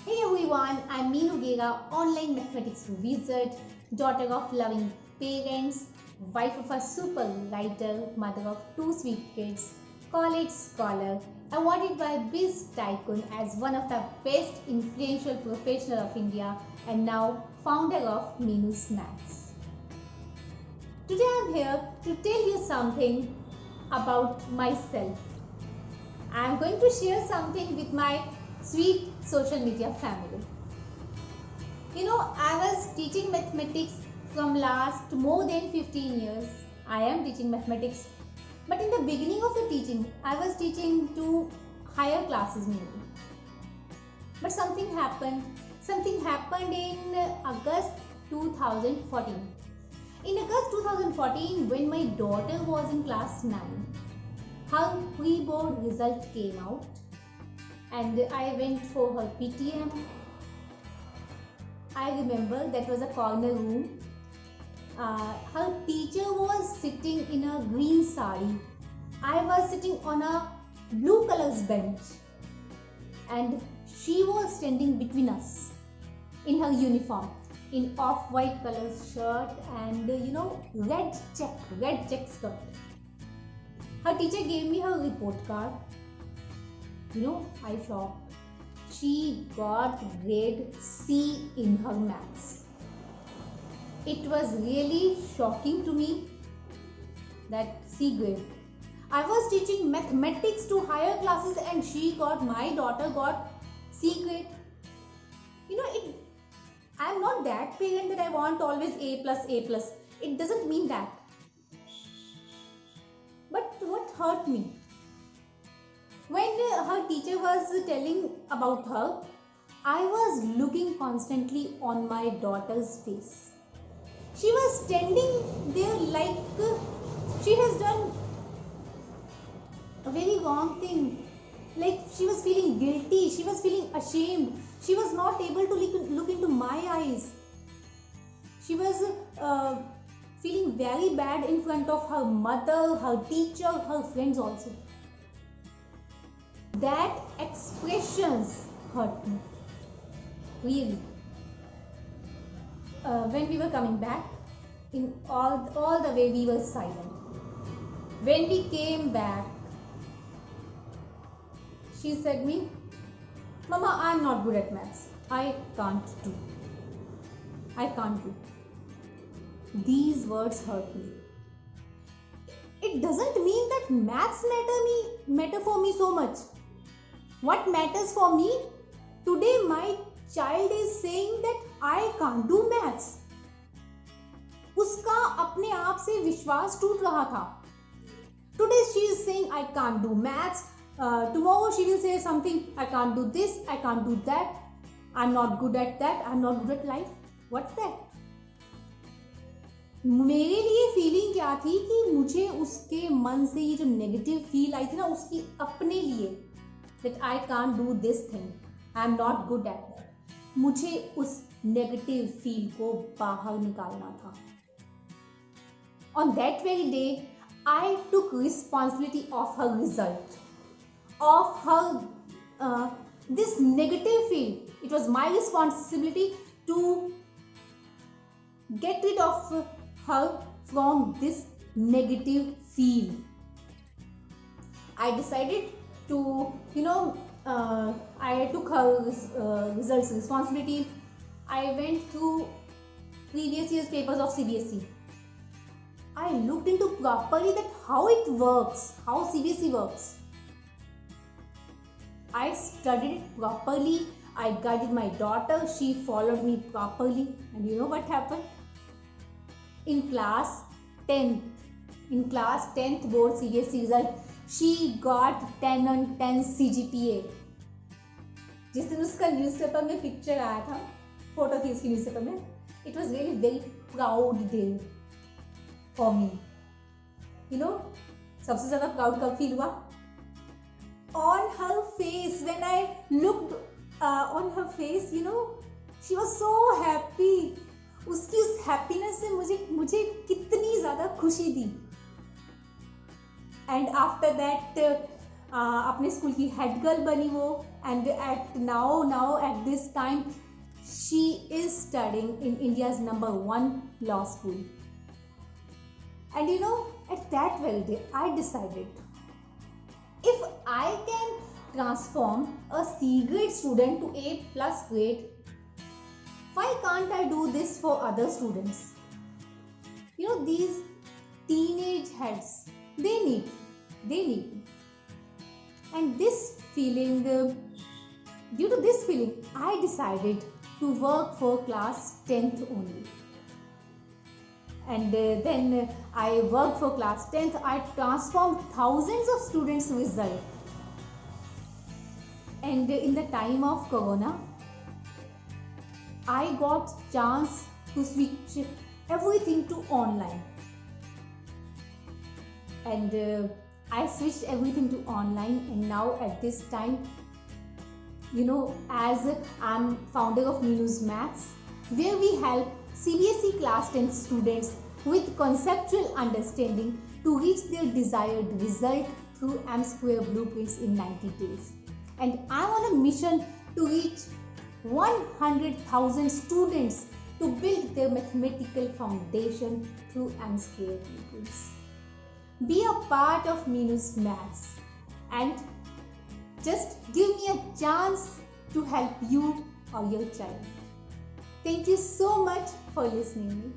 Hey everyone, I'm Meenu Gera, online mathematics wizard, daughter of loving parents, wife of a super writer, mother of two sweet kids, college scholar, awarded by Biz Tycoon as one of the best influential professional of India, and now founder of Meenu's Maths. Today I'm here to tell you something about myself. I'm going to share something with my sweet social media family. I was teaching mathematics from last more than 15 years. I am teaching mathematics. But in the beginning of the teaching, I was teaching to higher classes mainly. But something happened. Something happened in August 2014. In August 2014, when my daughter was in class 9, her pre-board result came out and I went for her PTM. I remember that was a corner room. Her teacher was sitting in a green sari. I was sitting on a blue color's bench and she was standing between us in her uniform, in off-white color shirt and red check skirt. Her teacher gave me her report card. I shocked. She got grade C in her maths. It was really shocking to me that C grade. I was teaching mathematics to higher classes and my daughter got C grade. I'm not that parent that I want always A plus. It doesn't mean that. But what hurt me? When her teacher was telling about her, I was looking constantly on my daughter's face. She was standing there like she has done a very wrong thing. Like she was feeling guilty, she was feeling ashamed. She was not able to look into my eyes. She was feeling very bad in front of her mother, her teacher, her friends also. That expressions hurt me, really. When we were coming back, in all the way we were silent. When we came back, she said me, "Mama, I'm not good at maths. I can't do. These words hurt me. It doesn't mean that maths matter for me so much. What matters for me? Today my child is saying that I can't do maths. उसका अपने आप से विश्वास टूट रहा था. Today she is saying I can't do maths. Tomorrow she will say something, I can't do this, I can't do that. I'm not good at that. I'm not good at life. What's that? मेरे लिए feeling क्या थी कि मुझे उसके मन से ये जो नेगेटिव फील आई थी ना, उसकी अपने लिए that I can't do this thing, I'm not good at that, मुझे उस नेगेटिव फील को बाहर निकालना था. On that very day, I took responsibility of her result, of her this negative feel. It was my responsibility to get rid of her from this negative feel. I decided to, I took her results responsibility. I went through previous year's papers of CBSE. I looked into properly that how it works, how CBSE works. I studied it properly. I guided my daughter. She followed me properly. And you know what happened? In class 10th board CBSE result, she got 10 on 10 CGPA. जिस दिन उसका newspaper में picture आया था, photo थी उसकी newspaper में, it was really very proud day for me. सबसे ज़्यादा proud कब फील हुआ? On her face, when I looked on her face, she was so happy. उसकी उस हैप्पीनेस से मुझे कितनी ज़्यादा खुशी दी. And after that, अपने स्कूल की हेड गर्ल बनी वो, and at now at this time she is studying in India's number 1 law school. And you know, at that very day, I decided, if I can transform a C grade student to A plus grade, why can't I do this for other students? You know, these teenage heads, they need me. And this feeling, due to this feeling, I decided to work for class 10th only. And then I worked for class 10th. I transformed thousands of students' result. And in the time of Corona, I got chance to switch everything to online. And I switched everything to online, and now at this time, you know, as I'm founder of Minus Maths, where we help CBSE class 10 students with conceptual understanding to reach their desired result through M Square blueprints in 90 days. And I'm on a mission to reach 100,000 students to build their mathematical foundation through M Square blueprints. Be a part of Minus Maths and just give me a chance to help you or your child. Thank you so much for listening.